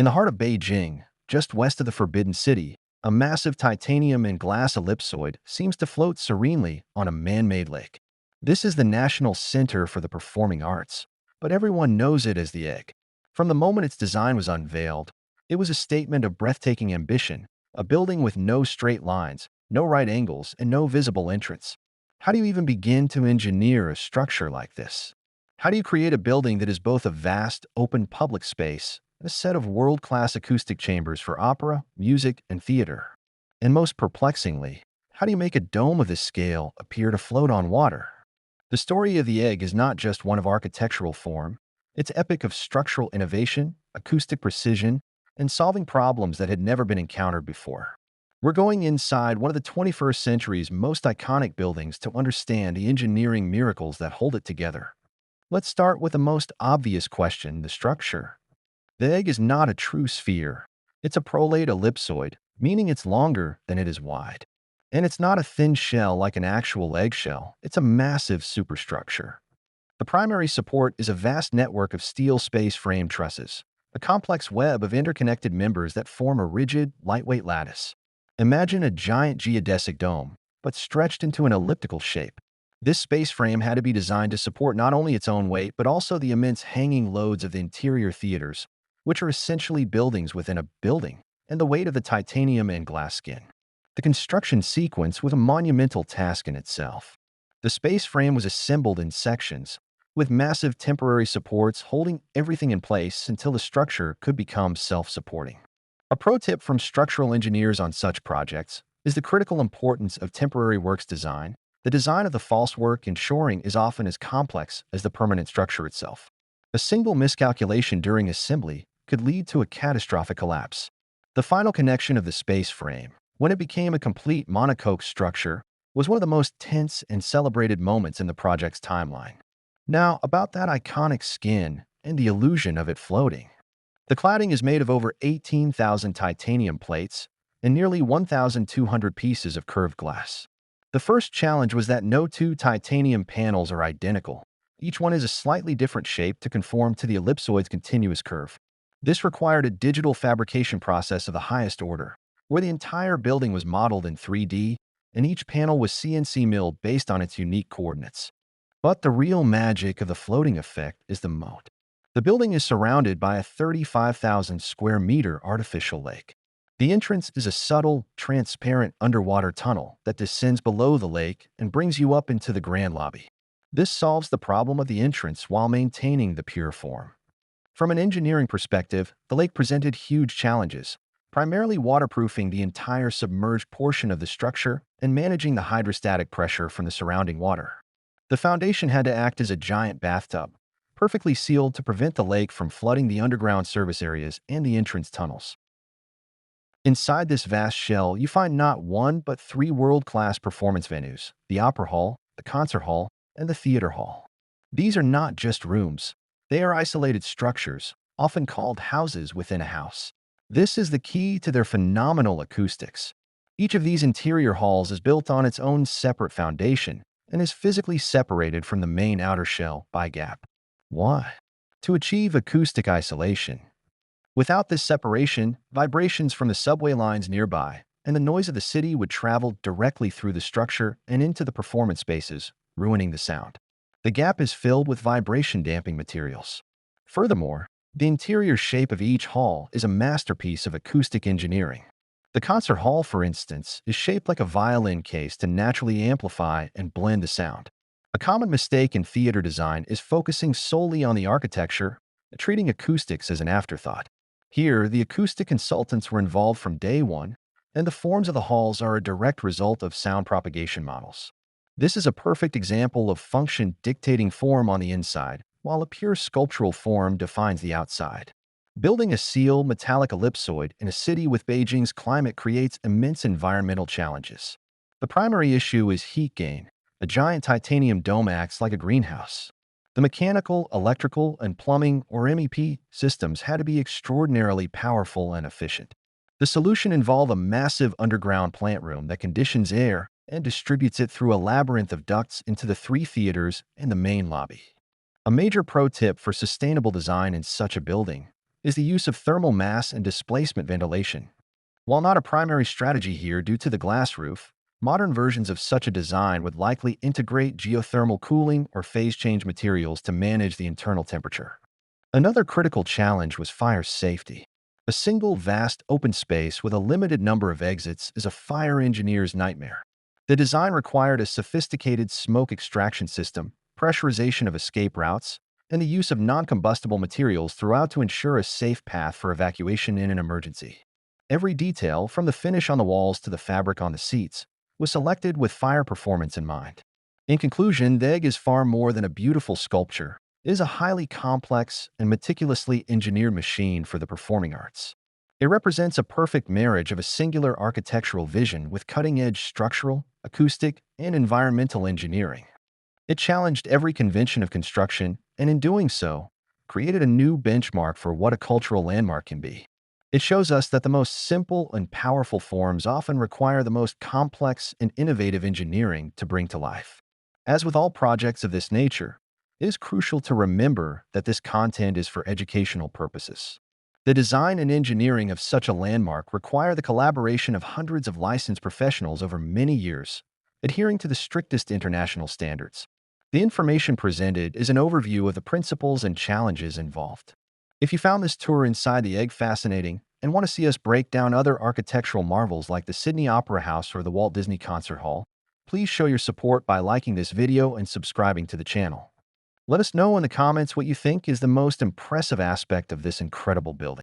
In the heart of Beijing, just west of the Forbidden City, a massive titanium and glass ellipsoid seems to float serenely on a man-made lake. This is the national center for the performing arts, but everyone knows it as the Egg. From the moment its design was unveiled, it was a statement of breathtaking ambition, a building with no straight lines, no right angles, and no visible entrance. How do you even begin to engineer a structure like this? How do you create a building that is both a vast, open public space and a set of world-class acoustic chambers for opera, music, and theater? And most perplexingly, how do you make a dome of this scale appear to float on water? The story of the Egg is not just one of architectural form, it's epic of structural innovation, acoustic precision, and solving problems that had never been encountered before. We're going inside one of the 21st century's most iconic buildings to understand the engineering miracles that hold it together. Let's start with the most obvious question: the structure. The Egg is not a true sphere. It's a prolate ellipsoid, meaning it's longer than it is wide. And it's not a thin shell like an actual eggshell, it's a massive superstructure. The primary support is a vast network of steel space frame trusses, a complex web of interconnected members that form a rigid, lightweight lattice. Imagine a giant geodesic dome, but stretched into an elliptical shape. This space frame had to be designed to support not only its own weight, but also the immense hanging loads of the interior theaters, which are essentially buildings within a building, and the weight of the titanium and glass skin. The construction sequence was a monumental task in itself. The space frame was assembled in sections, with massive temporary supports holding everything in place until the structure could become self-supporting. A pro tip from structural engineers on such projects is the critical importance of temporary works design. The design of the falsework and shoring is often as complex as the permanent structure itself. A single miscalculation during assembly could lead to a catastrophic collapse. The final connection of the space frame, when it became a complete monocoque structure, was one of the most tense and celebrated moments in the project's timeline. Now, about that iconic skin and the illusion of it floating. The cladding is made of over 18,000 titanium plates and nearly 1,200 pieces of curved glass. The first challenge was that no two titanium panels are identical. Each one is a slightly different shape to conform to the ellipsoid's continuous curve. This required a digital fabrication process of the highest order, where the entire building was modeled in 3D, and each panel was CNC milled based on its unique coordinates. But the real magic of the floating effect is the moat. The building is surrounded by a 35,000 square meter artificial lake. The entrance is a subtle, transparent underwater tunnel that descends below the lake and brings you up into the grand lobby. This solves the problem of the entrance while maintaining the pure form. From an engineering perspective, the lake presented huge challenges, primarily waterproofing the entire submerged portion of the structure and managing the hydrostatic pressure from the surrounding water. The foundation had to act as a giant bathtub, perfectly sealed to prevent the lake from flooding the underground service areas and the entrance tunnels. Inside this vast shell, you find not one but three world-class performance venues: the Opera Hall, the Concert Hall, and the Theater Hall. These are not just rooms. They are isolated structures, often called houses within a house. This is the key to their phenomenal acoustics. Each of these interior halls is built on its own separate foundation and is physically separated from the main outer shell by a gap. Why? To achieve acoustic isolation. Without this separation, vibrations from the subway lines nearby and the noise of the city would travel directly through the structure and into the performance spaces, ruining the sound. The gap is filled with vibration-damping materials. Furthermore, the interior shape of each hall is a masterpiece of acoustic engineering. The concert hall, for instance, is shaped like a violin case to naturally amplify and blend the sound. A common mistake in theater design is focusing solely on the architecture, treating acoustics as an afterthought. Here, the acoustic consultants were involved from day one, and the forms of the halls are a direct result of sound propagation models. This is a perfect example of function dictating form on the inside, while a pure sculptural form defines the outside. Building a seal metallic ellipsoid in a city with Beijing's climate creates immense environmental challenges. The primary issue is heat gain. A giant titanium dome acts like a greenhouse. The mechanical, electrical, and plumbing, or MEP, systems had to be extraordinarily powerful and efficient. The solution involved a massive underground plant room that conditions air and distributes it through a labyrinth of ducts into the three theaters and the main lobby. A major pro tip for sustainable design in such a building: is the use of thermal mass and displacement ventilation. While not a primary strategy here due to the glass roof, modern versions of such a design would likely integrate geothermal cooling or phase change materials to manage the internal temperature. Another critical challenge was fire safety. A single vast open space with a limited number of exits is a fire engineer's nightmare. The design required a sophisticated smoke extraction system, pressurization of escape routes, and the use of non-combustible materials throughout to ensure a safe path for evacuation in an emergency. Every detail, from the finish on the walls to the fabric on the seats, was selected with fire performance in mind. In conclusion, the egg is far more than a beautiful sculpture. It is a highly complex and meticulously engineered machine for the performing arts. It represents a perfect marriage of a singular architectural vision with cutting-edge structural, acoustic, and environmental engineering. It challenged every convention of construction, and in doing so, created a new benchmark for what a cultural landmark can be. It shows us that the most simple and powerful forms often require the most complex and innovative engineering to bring to life. As with all projects of this nature, it is crucial to remember that this content is for educational purposes. The design and engineering of such a landmark require the collaboration of hundreds of licensed professionals over many years, adhering to the strictest international standards. The information presented is an overview of the principles and challenges involved. If you found this tour inside the egg fascinating and want to see us break down other architectural marvels like the Sydney Opera House or the Walt Disney Concert Hall, please show your support by liking this video and subscribing to the channel. Let us know in the comments what you think is the most impressive aspect of this incredible building.